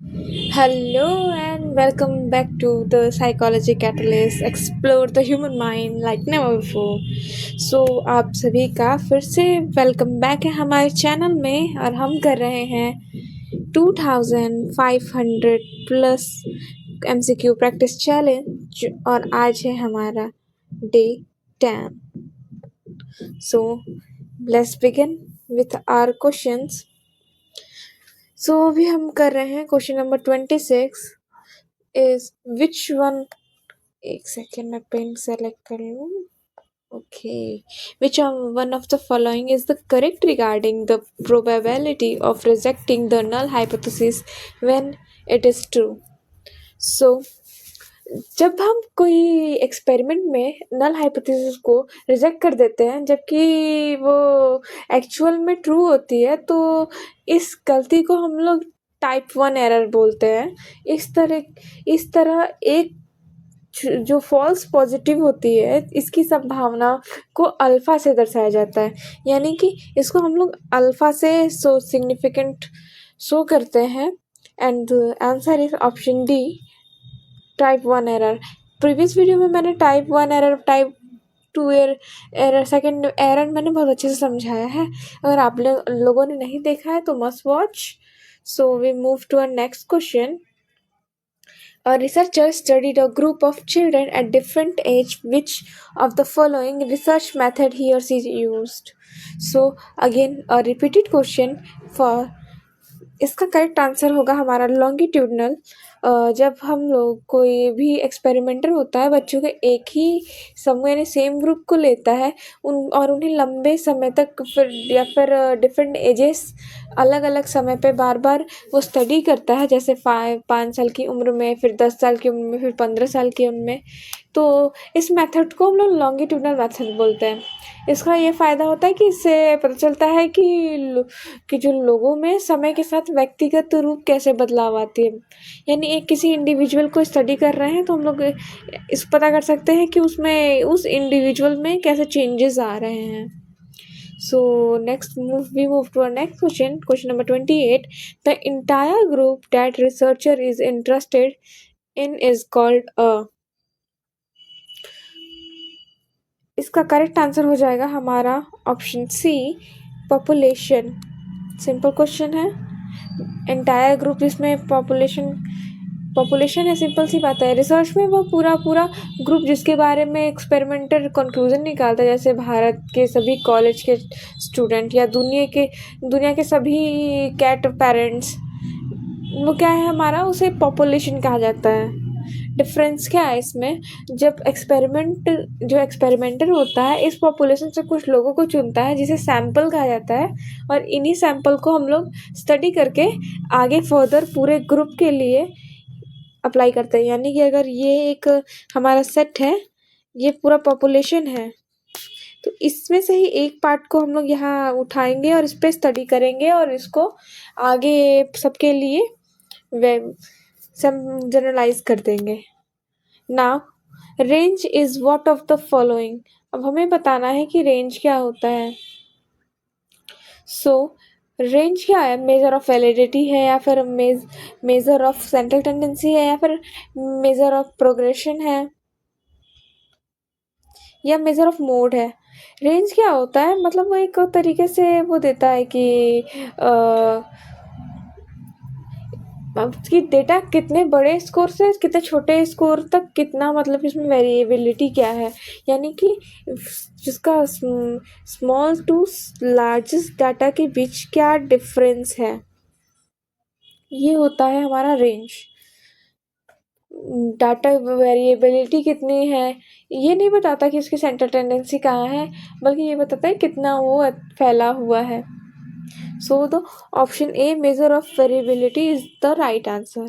Hello and welcome back to the Psychology Catalyst. Explore the human mind like never before. आप सभी का फिर से वेलकम बैक है हमारे चैनल में और हम कर रहे हैं 2500 प्लस MCQ प्रैक्टिस चैलेंज और आज है हमारा day 10. So let's begin with our questions. अभी हम कर रहे हैं question number 26 is which one. एक सेकेंड मैं पेन सेलेक्ट कर लूँ. Okay. Which one of the following is the correct regarding the probability of rejecting the null hypothesis when it is true? So जब हम कोई एक्सपेरिमेंट में null hypothesis को reject कर देते हैं जबकि वो एक्चुअल में ट्रू होती है तो इस गलती को हम लोग टाइप 1 एरर बोलते हैं. इस तरह एक जो फॉल्स पॉजिटिव होती है इसकी संभावना को अल्फा से दर्शाया जाता है, यानी कि इसको हम लोग अल्फा से सिग्निफिकेंट शो करते हैं. And answer is option D, type 1 error. Previous video में मैंने type 1 error, type 2 error, second error मैंने बहुत अच्छे से समझाया है. अगर आप लोगों ने नहीं देखा है तो must watch. So we move to our next question. A researcher studied a group of children at different age. Which of the following research method he or she used? So again a repeated question. For इसका correct answer होगा हमारा longitudinal. जब हम लोग कोई भी experimenter होता है बच्चों के एक ही समूह यानी सेम ग्रुप को लेता है और उन्हें लंबे समय तक फिर डिफरेंट एजेस अलग अलग समय पे बार बार वो स्टडी करता है, जैसे 5 साल की उम्र में, फिर 10 साल की उम्र में, फिर 15 साल की उम्र में. तो इस मेथड को हम लोग लॉन्गिट्यूडनल मेथड बोलते हैं. इसका ये फ़ायदा होता है कि इससे पता चलता है कि जो लोगों में समय के साथ व्यक्तिगत रूप कैसे बदलाव आती है. यानी एक किसी इंडिविजुअल को स्टडी कर रहे हैं तो हम लोग इस पता कर सकते हैं कि उसमें उस इंडिविजुअल में कैसे चेंजेस आ रहे हैं. So we move to our next question. Question number 28. The entire group that researcher is interested in is called a. इसका करेक्ट आंसर हो जाएगा हमारा option C, population. Simple question है. एंटायर ग्रुप जिसमें पॉपुलेशन है, simple सी बात है. रिसर्च में वो पूरा ग्रुप जिसके बारे में एक्सपेरिमेंटर कंक्लूजन निकालता है, जैसे भारत के सभी कॉलेज के स्टूडेंट या दुनिया के सभी कैट पेरेंट्स, वो क्या है हमारा, उसे पॉपुलेशन कहा जाता है. डिफरेंस क्या है इसमें, जो एक्सपेरिमेंटर होता है इस पॉपुलेशन से कुछ लोगों को चुनता है जिसे सैंपल कहा जाता है, और इन्हीं सैंपल को हम लोग स्टडी करके आगे फर्दर पूरे ग्रुप के लिए अप्लाई करते हैं. यानी कि अगर ये एक हमारा सेट है, ये पूरा पॉपुलेशन है, तो इसमें से ही एक पार्ट को हम लोग यहाँ उठाएंगे और इस पर स्टडी करेंगे और इसको आगे सबके लिए जनरलाइज कर देंगे. Now range is what of the following. अब हमें बताना है कि रेंज क्या होता है. रेंज क्या है, मेजर ऑफ वैलिडिटी है या फिर मेजर ऑफ सेंट्रल टेंडेंसी है या फिर मेजर ऑफ प्रोग्रेशन है या मेजर ऑफ मोड है. रेंज क्या होता है, मतलब वो एक तरीके से वो देता है कि डेटा कितने बड़े स्कोर से कितने छोटे स्कोर तक कितना, मतलब इसमें वेरिएबिलिटी क्या है, यानी कि जिसका स्मॉल टू लार्जेस्ट डाटा के बीच क्या डिफरेंस है, ये होता है हमारा रेंज. डाटा वेरिएबिलिटी कितनी है ये नहीं बताता कि उसकी सेंट्रल टेंडेंसी कहाँ है, बल्कि ये बताता है कितना वो फैला हुआ है. So the option A, measure of variability, is the right answer.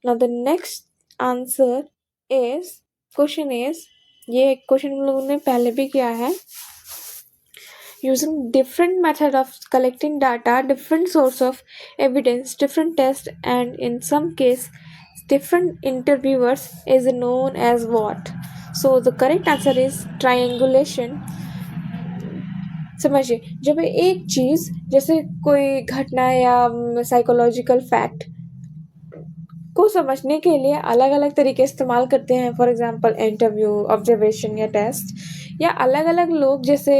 Now the next answer is, question is, ये क्वेश्चन हम लोगों ने पहले भी किया है. Using different method of collecting data, different source of evidence, different tests, and in some case different interviewers is known as what? So the correct answer is triangulation. समझिए, जब एक चीज़ जैसे कोई घटना या साइकोलॉजिकल फैक्ट को समझने के लिए अलग अलग तरीके इस्तेमाल करते हैं। फॉर एग्जांपल इंटरव्यू, ऑब्जर्वेशन या टेस्ट, या अलग अलग लोग जैसे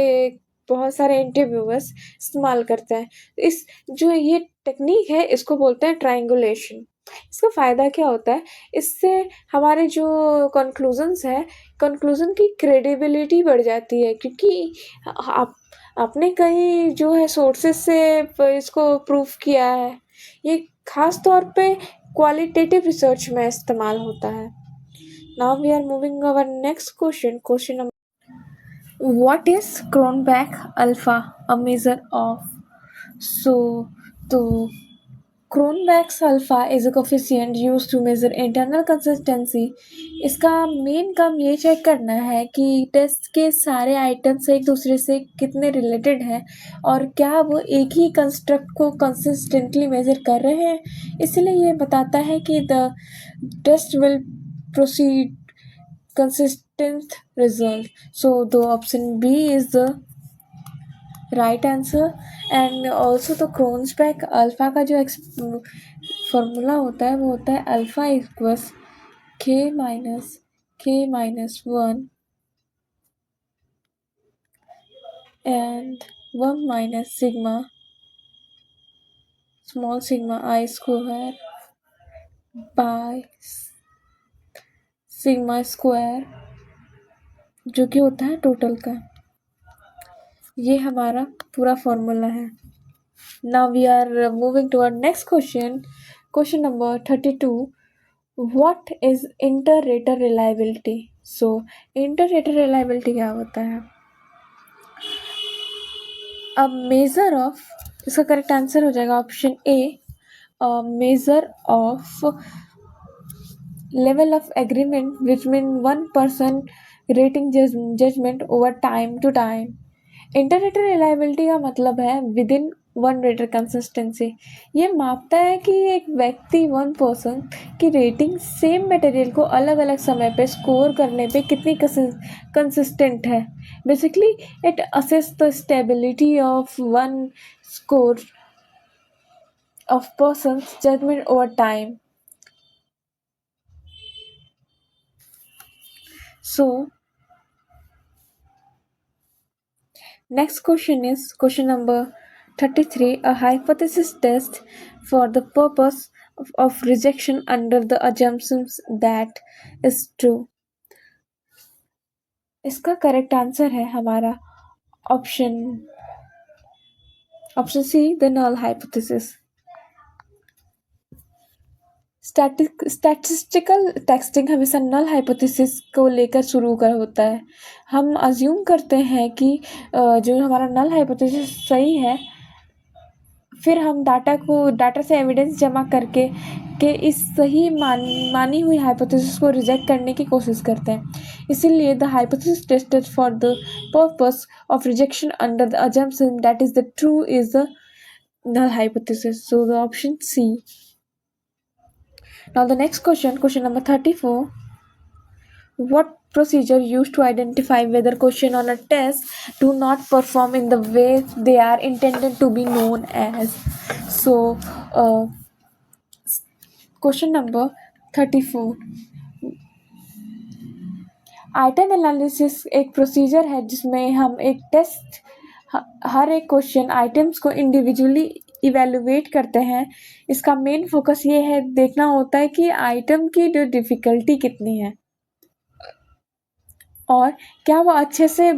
बहुत सारे इंटरव्यूअर्स इस्तेमाल करते हैं। इस जो ये टेक्निक है इसको बोलते हैं ट्रायंगुलेशन। इसका फ़ायदा क्या होता है, इससे हमारे जो कंक्लूजन्स है, कंक्लूजन की क्रेडिबिलिटी बढ़ जाती है, क्योंकि आप आपने कई जो है सोर्सेस से इसको प्रूफ किया है। ये खास तौर पे क्वालिटेटिव रिसर्च में इस्तेमाल होता है। Now we are moving our next question. Question number, what is Cronbach alpha a measure of? तो Cronbach's alpha is a coefficient used to measure internal consistency. इसका मेन काम ये चेक करना है कि टेस्ट के सारे आइटम्स एक दूसरे से कितने रिलेटेड हैं और क्या वो एक ही कंस्ट्रक्ट को कंसिस्टेंटली मेजर कर रहे हैं। इसलिए ये बताता है कि the test will proceed consistent result. So the option B is the right answer. And also the Cronbach's alpha का जो फॉर्मूला होता है वो होता है alpha equals k-1 and 1 minus small sigma I square by sigma square, जो कि होता है टोटल का। ये हमारा पूरा फॉर्मूला है। Now we are moving to our next question. Question number 32. What is inter-rater reliability? So inter-rater reliability क्या होता है? A measure of, इसका करेक्ट आंसर हो जाएगा option A, measure of level of agreement between one person rating judgment over time to time. Interrater reliability का मतलब है within one rater consistency. ये मापता है कि एक व्यक्ति, वन पर्सन की रेटिंग सेम मटेरियल को अलग अलग समय पे स्कोर करने पे कितनी कंसिस्टेंट है। Basically it assess the stability of one score of persons judgement over time. So next question is question number 33. A hypothesis test for the purpose of rejection under the assumptions that is true. इसका correct answer है हमारा option C, the null hypothesis. Statistical testing हमेशा null hypothesis को लेकर शुरू कर होता है। हम अज्यूम करते हैं कि जो हमारा नल हाइपोथेसिस सही है, फिर हम डाटा से एविडेंस जमा करके इस सही मानी हुई हाइपोथेसिस को रिजेक्ट करने की कोशिश करते हैं। इसीलिए the hypothesis tested for the purpose of rejection under the assumption that is the true is the null hypothesis. So the option C. Now the next question number 34. What procedure used to identify whether question on a test do not perform in the way they are intended to be known as? So question number 34. Item analysis एक procedure है जिसमें हम एक test हर एक question items को individually evaluate करते हैं। इसका मेन फोकस ये है देखना होता है कि आइटम की जो डिफ़िकल्टी कितनी है और क्या वो अच्छे से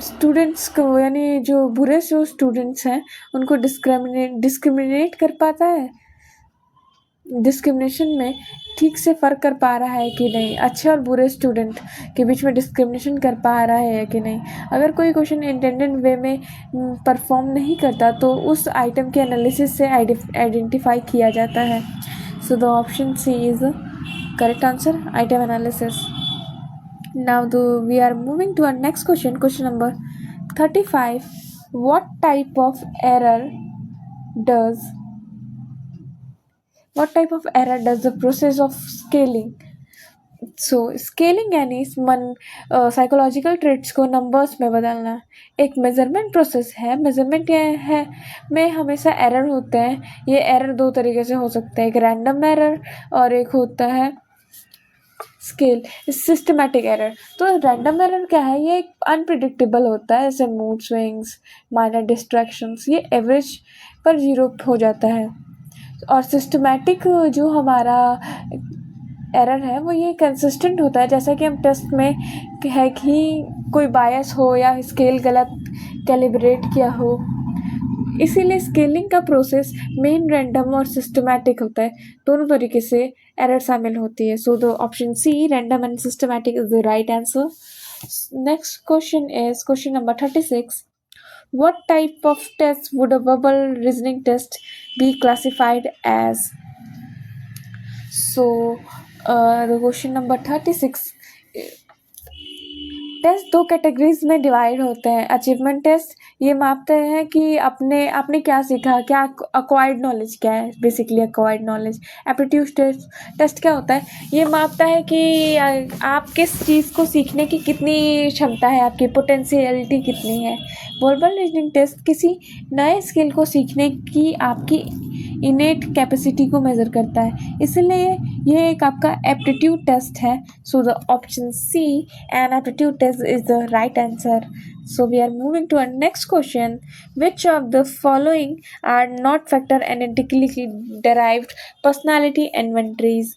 स्टूडेंट्स को, यानी जो बुरे जो स्टूडेंट्स हैं उनको डिस्क्रिमिनेट कर पाता है, डिस्क्रिमिनेशन में ठीक से फ़र्क कर पा रहा है कि नहीं, अच्छे और बुरे स्टूडेंट के बीच में डिस्क्रिमिनेशन कर पा रहा है कि नहीं। अगर कोई क्वेश्चन इंटेंडेड वे में परफॉर्म नहीं करता तो उस आइटम के एनालिसिस से आइडेंटिफाई किया जाता है। So the option C is the correct answer, item analysis. Now we are moving to our next question number 35. What type of error does the process of scaling so scaling यानी मन psychological traits को numbers में बदलना एक measurement process है। Measurement ये है में हमेशा एरर होते हैं। ये एरर दो तरीके से हो सकते हैं, एक रैंडम एरर और एक होता है स्केल सिस्टमैटिक एरर। तो रैंडम एरर क्या है, ये एक अनप्रिडिक्टेबल होता है, जैसे मूड स्विंग्स, माइनर डिस्ट्रैक्शंस, ये एवरेज पर जीरो हो जाता है। और सिस्टमैटिक जो हमारा एरर है वो ये कंसिस्टेंट होता है, जैसा कि हम टेस्ट में है कि कोई बायस हो या स्केल गलत कैलिब्रेट किया हो। इसीलिए स्केलिंग का प्रोसेस मेन रैंडम और सिस्टमैटिक होता है, दोनों तरीके से एरर शामिल होती है। So the option C random and systematic is the right answer. Next question is question number 36. What type of test would a verbal reasoning test be classified as? So, the question number 36. Test दो categories में divide होते हैं। Achievement test ये मापते हैं कि आपने क्या सीखा, क्या अक्वायर्ड नॉलेज क्या है, basically acquired knowledge. Aptitude test क्या होता है, ये मापता है कि आप किस चीज़ को सीखने की कितनी क्षमता है, आपकी पोटेंशियलिटी कितनी है। वर्बल रीजनिंग टेस्ट किसी नए स्किल को सीखने की आपकी इनेट कैपेसिटी को मेज़र करता है, इसलिए ये एक आपका एप्टीट्यूड टेस्ट है। So the option C an aptitude test is the right answer. So we are moving to our next question. Which of the following are not factor analytically derived personality inventories?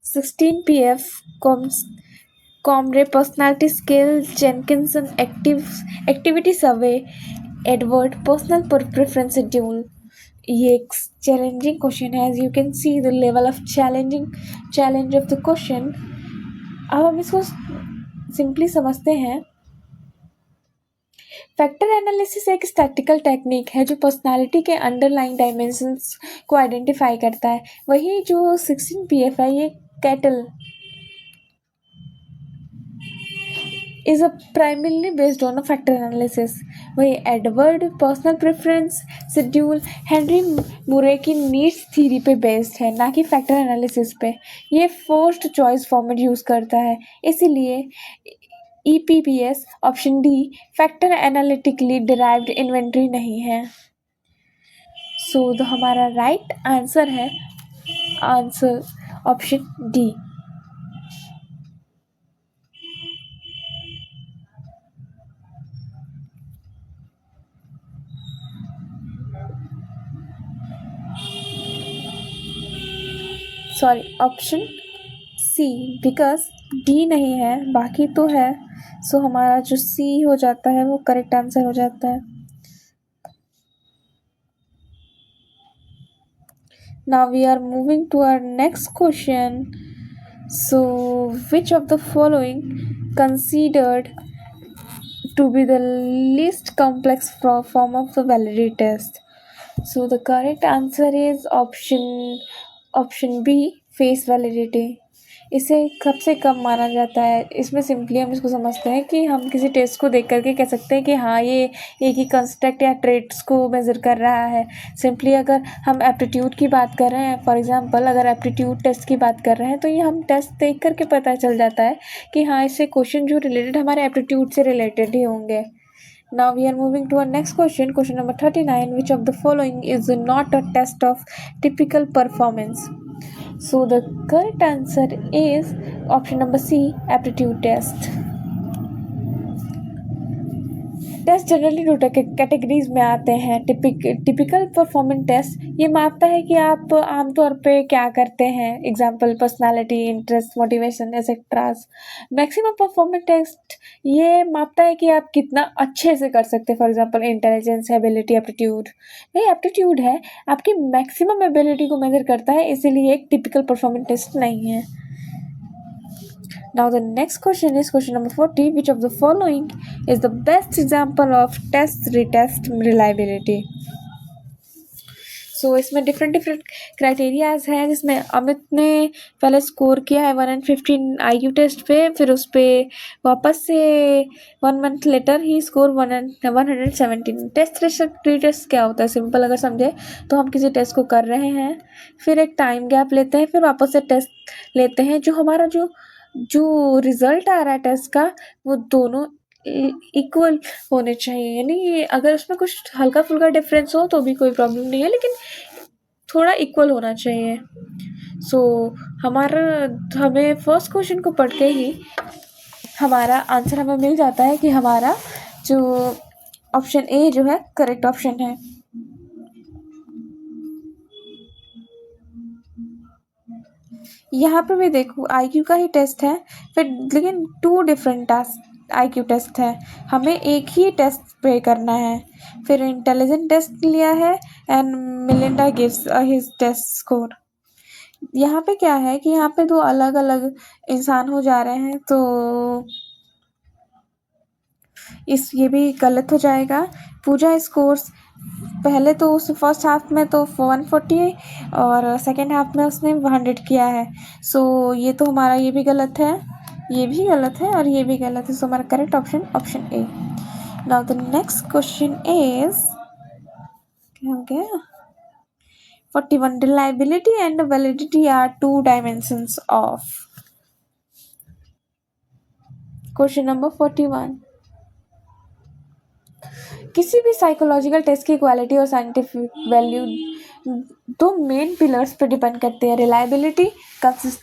16 PF Comre personality scale, Jenkinson activity survey, Edward personal preference schedule. ये एक challenging question है, as you can see the level of challenge of the question. अब हम इसको simply समझते हैं। Factor analysis एक statical technique है जो पर्सनालिटी के अंडरलाइंग डायमेंशंस को आइडेंटिफाई करता है। वही जो 16 PF है, ये cattle is a primarily based on a factor analysis. वही Edward personal preference schedule Henry मुरे की नीड्स थ्योरी पे बेस्ड है, ना कि फैक्टर एनालिसिस पे। ये फोर्स्ड चॉइस फॉर्मेट यूज़ करता है, इसीलिए EPPS option D factor analytically derived inventory नहीं है। सो तो हमारा राइट आंसर है answer option D. Sorry, option C, because D नहीं है, बाकी तो है। सो हमारा जो सी हो जाता है वो करेक्ट आंसर हो जाता है। Now we are moving to our next question. So which of the following considered to be the least complex form of the validity test? So the correct answer is option B, face validity. इसे सबसे कम माना जाता है। इसमें simply हम इसको समझते हैं कि हम किसी टेस्ट को देख करके कह सकते हैं कि हाँ ये एक ही कंस्ट्रक्ट या ट्रेट्स को मेज़र कर रहा है। सिंपली अगर हम एप्टीट्यूड की बात कर रहे हैं, फॉर एग्जांपल अगर एप्टीट्यूड टेस्ट की बात कर रहे हैं, तो ये हम टेस्ट देख करके पता चल जाता है कि हाँ इससे क्वेश्चन जो रिलेटेड हमारे एप्टीट्यूड से रिलेटेड ही होंगे। Now we are moving to our next question. Question number 39. Which of the following is not a test of typical performance? So the correct answer is option number C, aptitude test. Test generally दो categories में आते हैं। Typical performance test ये मापता है कि आप आमतौर पे क्या करते हैं, example personality, interest, motivation etcetera. Maximum performance test ये मापता है कि आप कितना अच्छे से कर सकते हैं, for example intelligence, ability, aptitude. ये एप्टीट्यूड है, आपकी मैक्सिमम एबिलिटी को मेजर करता है, इसीलिए एक टिपिकल परफॉर्मेंस टेस्ट नहीं है। Now the next question is question number 40. Which of the following is the best example of test retest reliability? सो इसमें डिफरेंट डिफरेंट क्राइटेरियाज हैं, जिसमें अमित ने पहले स्कोर किया है 115 IQ टेस्ट पे, फिर उस पर वापस से 1 मंथ लेटर ही स्कोर 117। टेस्ट क्या होता है, सिंपल अगर समझे तो हम किसी टेस्ट को कर रहे हैं, फिर एक टाइम गैप लेते हैं, फिर वापस से टेस्ट लेते हैं, जो हमारा जो रिजल्ट आ रहा है टेस्ट का वो दोनों इक्वल होने चाहिए। यानी अगर उसमें कुछ हल्का फुल्का डिफरेंस हो तो भी कोई प्रॉब्लम नहीं है, लेकिन थोड़ा इक्वल होना चाहिए। सो हमें फर्स्ट क्वेश्चन को पढ़ के ही हमारा आंसर हमें मिल जाता है कि हमारा जो ऑप्शन ए जो है करेक्ट ऑप्शन है। यहाँ पे भी देखो IQ का ही टेस्ट है, फिर लेकिन 2 डिफरेंट IQ टेस्ट है, हमें एक ही टेस्ट पे करना है। फिर इंटेलिजेंट टेस्ट लिया है and Melinda gives his test score. यहाँ पे क्या है कि यहाँ पे 2 अलग अलग इंसान हो जा रहे हैं, तो ये भी गलत हो जाएगा। पूजा स्कोर्स पहले तो उस फर्स्ट हाफ में तो 140 और सेकेंड हाफ में उसने 100 किया है। सो ये तो हमारा ये भी गलत है, ये भी गलत है और ये भी गलत है। सो हमारा correct option A. Now the next question is क्या हो गया 41 reliability and validity are 2 dimensions of question number 41। किसी भी साइकोलॉजिकल टेस्ट की क्वालिटी और साइंटिफिक वैल्यू 2 मेन पिलर्स पर डिपेंड करते हैं, रिलायबिलिटी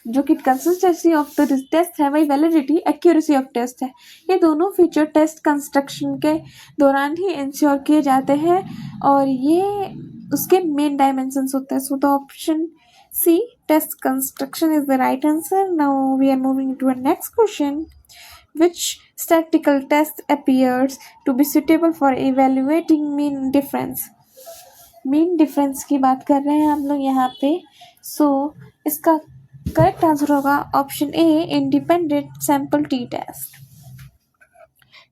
जो कि कंसिस्टेंसी ऑफ द टेस्ट है, वही वैलिडिटी एक्यूरेसी ऑफ टेस्ट है। ये दोनों फीचर टेस्ट कंस्ट्रक्शन के दौरान ही इंश्योर किए जाते हैं और ये उसके मेन डायमेंशंस होते हैं। So the option C test construction is the right answer. Now we are moving to a next question. Which statistical test appears to be suitable for evaluating mean difference? Mean difference की बात कर रहे हैं हम लोग यहाँ पे। सो इसका करेक्ट आंसर होगा option A independent sample T test.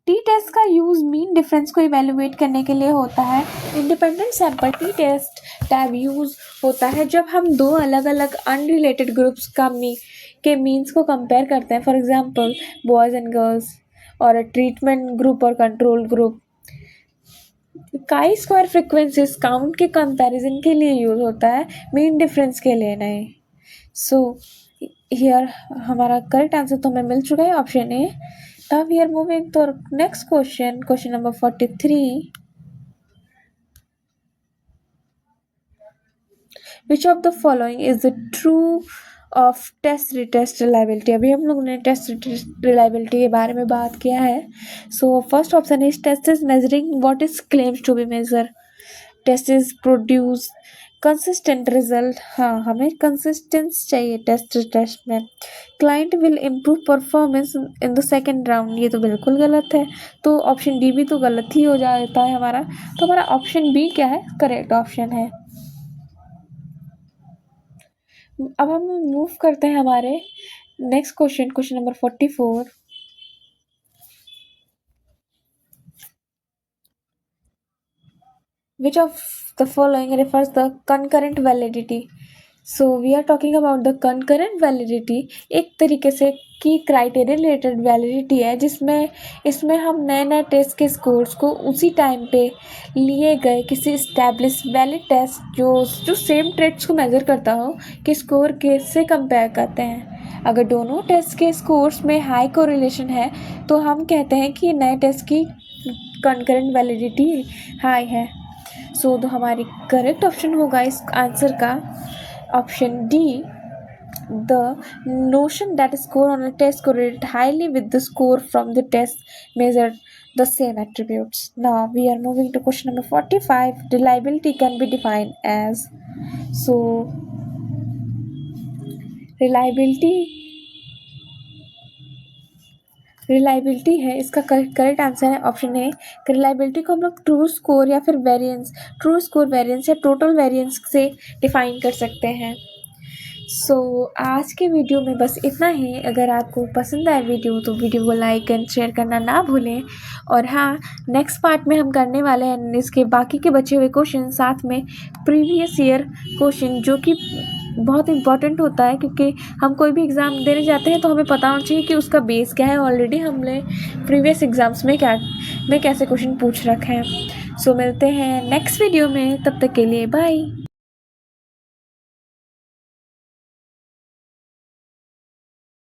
T test का यूज मीन डिफरेंस को इवेल्युएट करने के लिए होता है। इंडिपेंडेंट सैंपल टी टेस्ट टैब यूज होता है जब हम 2 अलग अलग अनरिलेटेड ग्रुप्स के मीन्स को कंपेयर करते हैं। For example boys and girls और ट्रीटमेंट ग्रुप और control group. Chi square frequencies count के कंपैरिजन के लिए यूज होता है, मीन डिफरेंस के लिए नहीं। सो हियर हमारा करेक्ट आंसर तो हमें मिल चुका है option A. Now we are moving to next question number 43। Which of the following is the true of test retest reliability? अभी हम लोग ने टेस्ट रिलायबिलिटी के बारे में बात किया है। So first option is test is measuring what is claims to be measure. Test is produce consistent result. हाँ, हमें कंसिस्टेंस चाहिए टेस्ट में। Client will improve performance in the second round. ये तो बिल्कुल गलत है, तो ऑप्शन डी भी तो गलत ही हो जाता है हमारा। तो हमारा ऑप्शन बी क्या है करेक्ट ऑप्शन है। अब हम मूव करते हैं हमारे next question number 44। Which of the following refers the concurrent validity? So we are talking about the concurrent validity। एक तरीके से की क्राइटेरिया रिलेटेड वैलिडिटी है, इसमें हम नए टेस्ट के स्कोर्स को उसी टाइम पे लिए गए किसी इस्टेब्लिश वैलिड टेस्ट जो सेम ट्रेड्स को मेजर करता हो कि स्कोर कैसे कंपेयर करते हैं। अगर दोनों टेस्ट के स्कोर्स में हाई कोरिलेशन है तो हम कहते हैं कि नए टेस्ट की कंकरेंट वैलिडिटी हाई है। सो तो हमारी करेक्ट ऑप्शन होगा इस आंसर का option D. The notion that a score on a test correlates highly with the score from the test measured the same attributes. Now we are moving to question number 45. Reliability can be defined as, so reliability है इसका correct answer है option ए। Reliability को हम लोग true score या फिर true score variance या total variance से डिफाइन कर सकते हैं। सो आज के वीडियो में बस इतना ही। अगर आपको पसंद आए वीडियो तो वीडियो को लाइक एंड शेयर करना ना भूलें। और हाँ, नेक्स्ट पार्ट में हम करने वाले हैं इसके बाकी के बचे हुए क्वेश्चन, साथ में प्रीवियस ईयर क्वेश्चन, जो कि बहुत इंपॉर्टेंट होता है, क्योंकि हम कोई भी एग्ज़ाम देने जाते हैं तो हमें पता होना चाहिए कि उसका बेस क्या है। ऑलरेडी हमने प्रीवियस एग्ज़ाम्स में कैसे क्वेश्चन पूछ रखे हैं। सो मिलते हैं नेक्स्ट वीडियो में, तब तक के लिए बाय।